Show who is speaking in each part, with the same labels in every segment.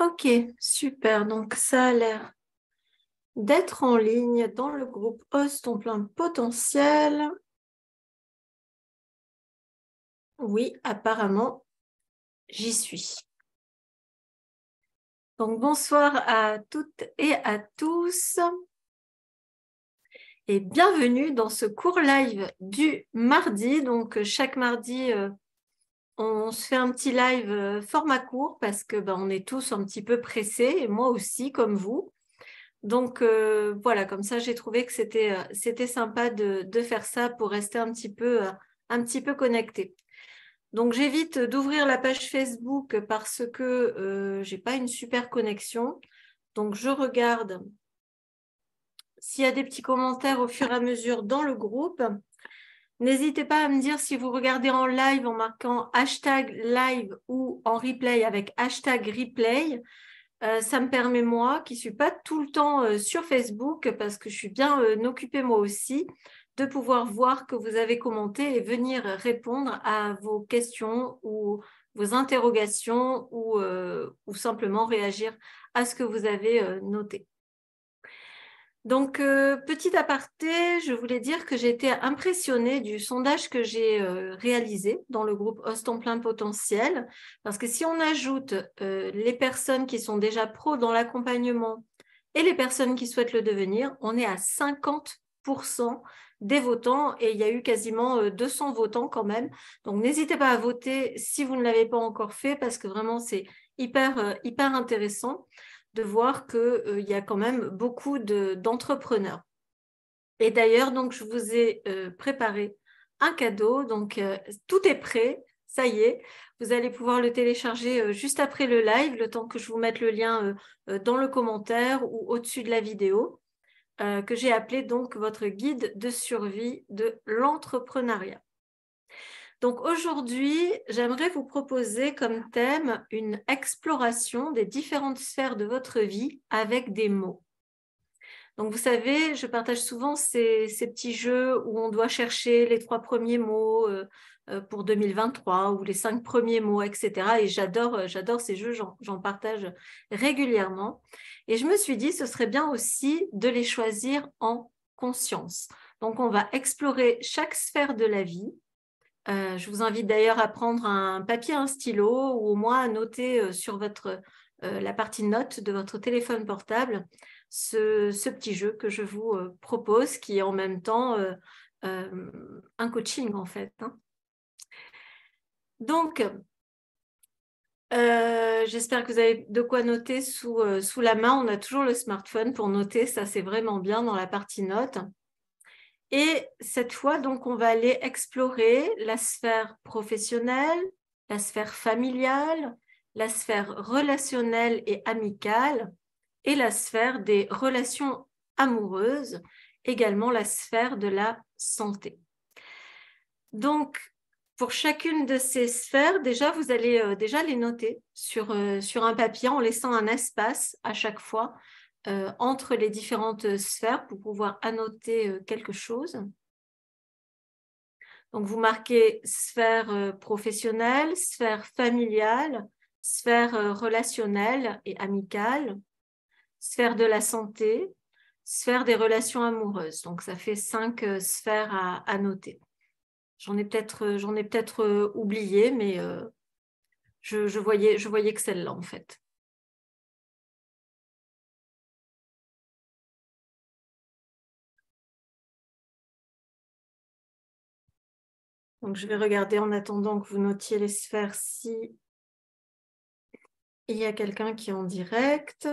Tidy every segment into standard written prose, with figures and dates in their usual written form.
Speaker 1: Ok, super. Donc, ça a l'air d'être en ligne dans le groupe Ose ton plein potentiel. Oui, apparemment, j'y suis. Donc, bonsoir à toutes et à tous et bienvenue dans ce cours live du mardi. Donc, chaque mardi, on se fait un petit live format court parce que on est tous un petit peu pressés et moi aussi, comme vous. Donc, voilà, comme ça, j'ai trouvé que c'était sympa de faire ça pour rester un petit peu connecté. Donc, j'évite d'ouvrir la page Facebook parce que j'ai pas une super connexion. Donc, je regarde s'il y a des petits commentaires au fur et à mesure dans le groupe. N'hésitez pas à me dire si vous regardez en live en marquant hashtag live ou en replay avec hashtag replay. Ça me permet, moi, qui ne suis pas tout le temps sur Facebook, parce que je suis bien occupée moi aussi, de pouvoir voir que vous avez commenté et venir répondre à vos questions ou vos interrogations ou simplement réagir à ce que vous avez noté. Donc, petit aparté, je voulais dire que j'ai été impressionnée du sondage que j'ai réalisé dans le groupe Ose ton plein potentiel, parce que si on ajoute les personnes qui sont déjà pros dans l'accompagnement et les personnes qui souhaitent le devenir, on est à 50% des votants et il y a eu quasiment 200 votants quand même. Donc, n'hésitez pas à voter si vous ne l'avez pas encore fait, parce que vraiment, c'est hyper intéressant de voir qu'il y a quand même beaucoup d'entrepreneurs. Et d'ailleurs, donc, je vous ai préparé un cadeau. Donc, tout est prêt. Ça y est, vous allez pouvoir le télécharger juste après le live, le temps que je vous mette le lien dans le commentaire ou au-dessus de la vidéo, que j'ai appelé donc votre guide de survie de l'entrepreneuriat. Donc aujourd'hui, j'aimerais vous proposer comme thème une exploration des différentes sphères de votre vie avec des mots. Donc vous savez, je partage souvent ces petits jeux où on doit chercher les 3 premiers mots pour 2023 ou les 5 premiers mots, etc. Et j'adore ces jeux, j'en partage régulièrement. Et je me suis dit, ce serait bien aussi de les choisir en conscience. Donc on va explorer chaque sphère de la vie. Je vous invite d'ailleurs à prendre un papier, un stylo ou au moins à noter sur la partie notes de votre téléphone portable ce petit jeu que je vous propose, qui est en même temps un coaching en fait. Donc, j'espère que vous avez de quoi noter sous la main. On a toujours le smartphone pour noter, ça c'est vraiment bien dans la partie notes. Et cette fois, donc, on va aller explorer la sphère professionnelle, la sphère familiale, la sphère relationnelle et amicale et la sphère des relations amoureuses, également la sphère de la santé. Donc, pour chacune de ces sphères, déjà, vous allez déjà les noter sur un papier en laissant un espace à chaque fois entre les différentes sphères pour pouvoir annoter quelque chose. Donc, vous marquez sphère professionnelle, sphère familiale, sphère relationnelle et amicale, sphère de la santé, sphère des relations amoureuses. Donc, ça fait 5 sphères à noter. J'en ai peut-être oublié, mais je voyais que celle-là, en fait. Donc, je vais regarder en attendant que vous notiez les sphères si il y a quelqu'un qui est en direct.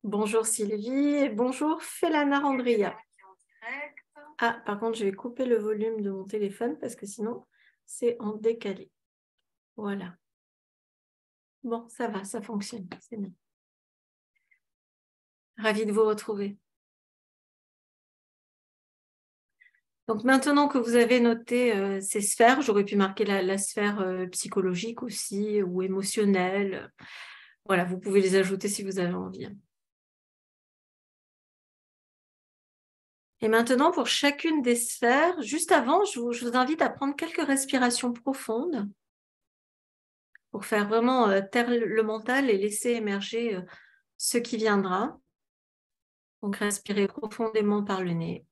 Speaker 1: Bonjour Sylvie et bonjour Félana Randria. Ah, par contre, je vais couper le volume de mon téléphone parce que sinon, c'est en décalé. Voilà. Bon, ça va, ça fonctionne. C'est bien. Ravie de vous retrouver. Donc maintenant que vous avez noté ces sphères, j'aurais pu marquer la sphère psychologique aussi ou émotionnelle. Voilà, vous pouvez les ajouter si vous avez envie. Et maintenant, pour chacune des sphères, juste avant, je vous invite à prendre quelques respirations profondes pour faire vraiment taire le mental et laisser émerger ce qui viendra. Donc, respirez profondément par le nez.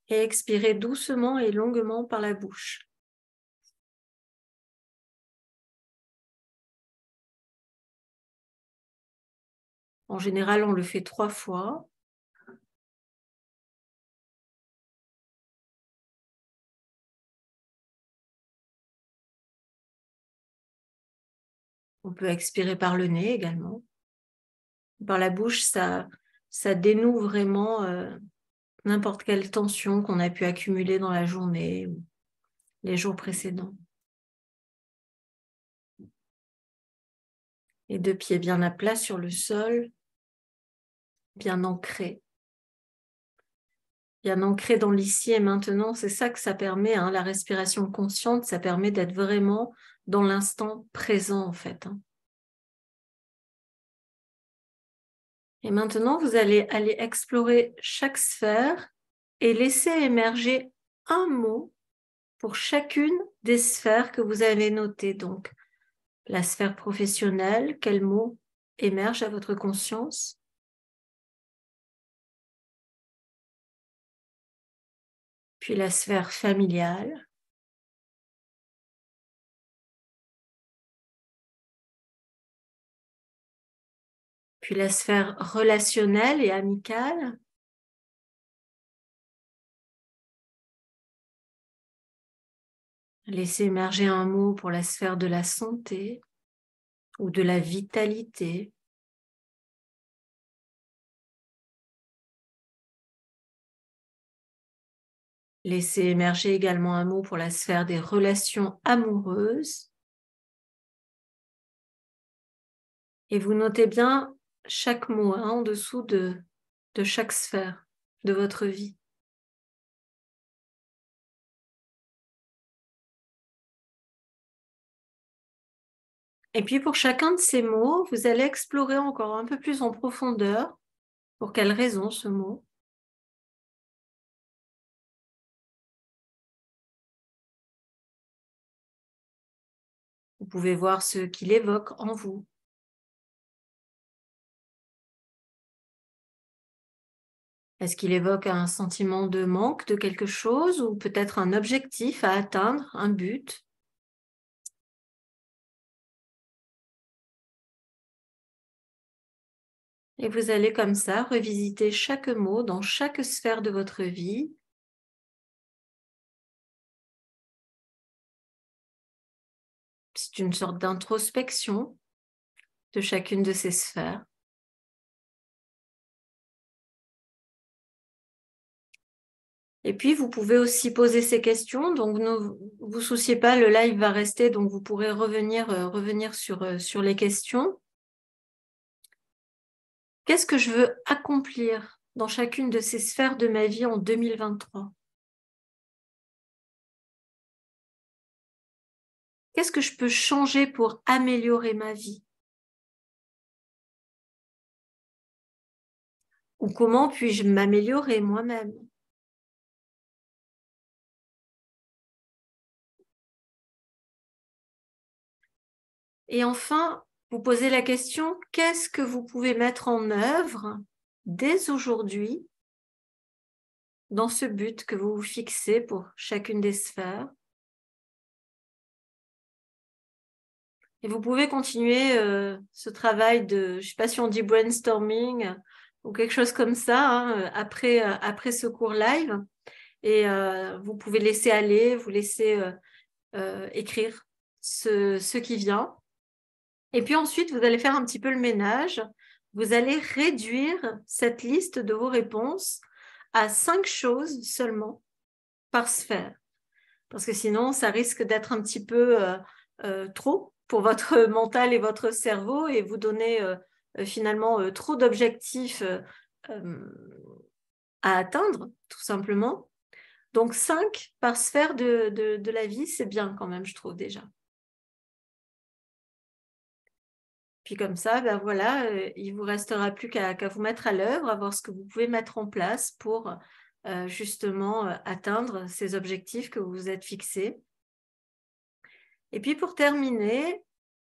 Speaker 1: Et expirez doucement et longuement par la bouche. En général, on le fait 3 fois. On peut expirer par le nez également. Par la bouche, ça dénoue vraiment n'importe quelle tension qu'on a pu accumuler dans la journée ou les jours précédents. Les 2 pieds bien à plat sur le sol, bien ancrés. Bien ancrés dans l'ici et maintenant, c'est ça que ça permet, hein, la respiration consciente, ça permet d'être vraiment dans l'instant présent en fait. Et maintenant, vous allez aller explorer chaque sphère et laisser émerger un mot pour chacune des sphères que vous avez notées. Donc, la sphère professionnelle, quel mot émerge à votre conscience? Puis la sphère familiale. Puis la sphère relationnelle et amicale. Laissez émerger un mot pour la sphère de la santé ou de la vitalité. Laissez émerger également un mot pour la sphère des relations amoureuses. Et vous notez bien chaque mot en dessous de chaque sphère de votre vie. Et puis pour chacun de ces mots, vous allez explorer encore un peu plus en profondeur pour quelle raison ce mot. Vous pouvez voir ce qu'il évoque en vous. Est-ce qu'il évoque un sentiment de manque de quelque chose ou peut-être un objectif à atteindre, un but? Et vous allez comme ça revisiter chaque mot dans chaque sphère de votre vie. C'est une sorte d'introspection de chacune de ces sphères. Et puis, vous pouvez aussi poser ces questions. Donc, ne vous souciez pas, le live va rester, donc vous pourrez revenir sur les questions. Qu'est-ce que je veux accomplir dans chacune de ces sphères de ma vie en 2023? Qu'est-ce que je peux changer pour améliorer ma vie? Ou comment puis-je m'améliorer moi-même? Et enfin, vous posez la question, qu'est-ce que vous pouvez mettre en œuvre dès aujourd'hui dans ce but que vous vous fixez pour chacune des sphères? Et vous pouvez continuer ce travail de, je ne sais pas si on dit brainstorming ou quelque chose comme ça, hein, après ce cours live. Et vous pouvez laisser aller, vous laisser écrire ce qui vient. Et puis ensuite, vous allez faire un petit peu le ménage. Vous allez réduire cette liste de vos réponses à 5 choses seulement par sphère. Parce que sinon, ça risque d'être un petit peu trop pour votre mental et votre cerveau et vous donner finalement trop d'objectifs à atteindre, tout simplement. Donc 5 par sphère de la vie, c'est bien quand même, je trouve déjà. Puis comme ça, ben voilà, il ne vous restera plus qu'à vous mettre à l'œuvre, à voir ce que vous pouvez mettre en place pour justement atteindre ces objectifs que vous vous êtes fixés. Et puis pour terminer,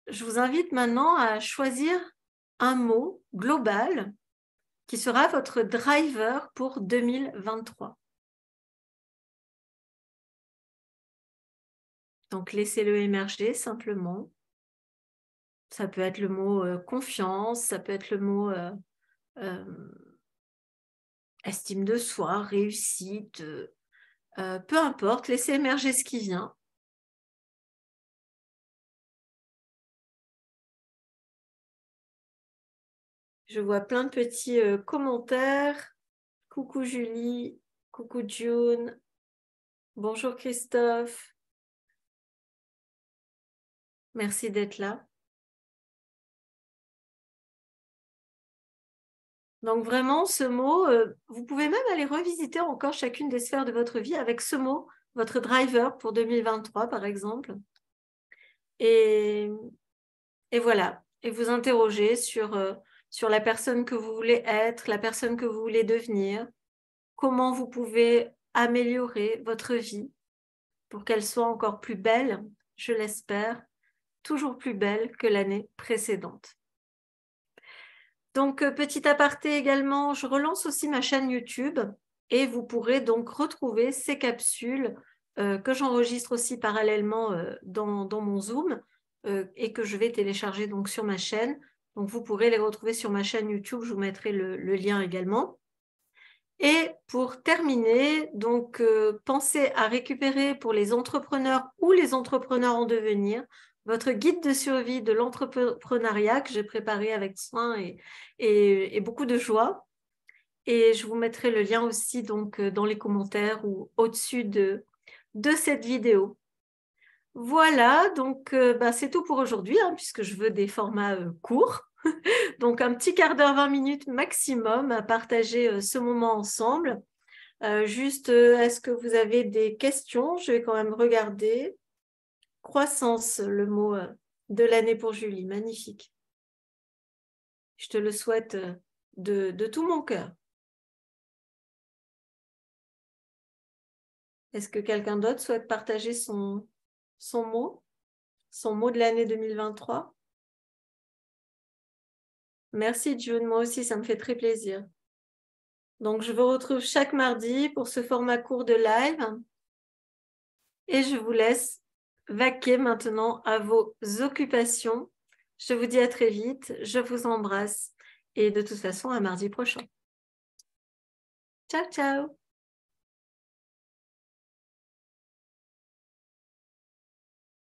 Speaker 1: je vous invite maintenant à choisir un mot global qui sera votre driver pour 2023. Donc laissez-le émerger simplement. Ça peut être le mot confiance, ça peut être le mot estime de soi, réussite, peu importe, laissez émerger ce qui vient. Je vois plein de petits commentaires. Coucou Julie, coucou June, bonjour Christophe. Merci d'être là. Donc vraiment, ce mot, vous pouvez même aller revisiter encore chacune des sphères de votre vie avec ce mot, votre driver pour 2023 par exemple. Et voilà, et vous interroger sur la personne que vous voulez être, la personne que vous voulez devenir, comment vous pouvez améliorer votre vie pour qu'elle soit encore plus belle, je l'espère, toujours plus belle que l'année précédente. Donc, petit aparté également, je relance aussi ma chaîne YouTube et vous pourrez donc retrouver ces capsules que j'enregistre aussi parallèlement dans mon Zoom et que je vais télécharger donc sur ma chaîne. Donc, vous pourrez les retrouver sur ma chaîne YouTube, je vous mettrai le lien également. Et pour terminer, donc, pensez à récupérer pour les entrepreneurs ou les entrepreneurs en devenir votre guide de survie de l'entrepreneuriat que j'ai préparé avec soin et beaucoup de joie. Et je vous mettrai le lien aussi donc, dans les commentaires ou au-dessus de cette vidéo. Voilà, donc c'est tout pour aujourd'hui, hein, puisque je veux des formats courts. Donc, un petit quart d'heure, 20 minutes maximum à partager ce moment ensemble. Est-ce que vous avez des questions? Je vais quand même regarder. Croissance, le mot de l'année pour Julie. Magnifique. Je te le souhaite de tout mon cœur. Est-ce que quelqu'un d'autre souhaite partager son mot de l'année 2023? Merci June, moi aussi, ça me fait très plaisir. Donc, je vous retrouve chaque mardi pour ce format court de live. Et je vous laisse vaquer maintenant à vos occupations. Je vous dis à très vite, je vous embrasse et de toute façon à mardi prochain. Ciao, ciao!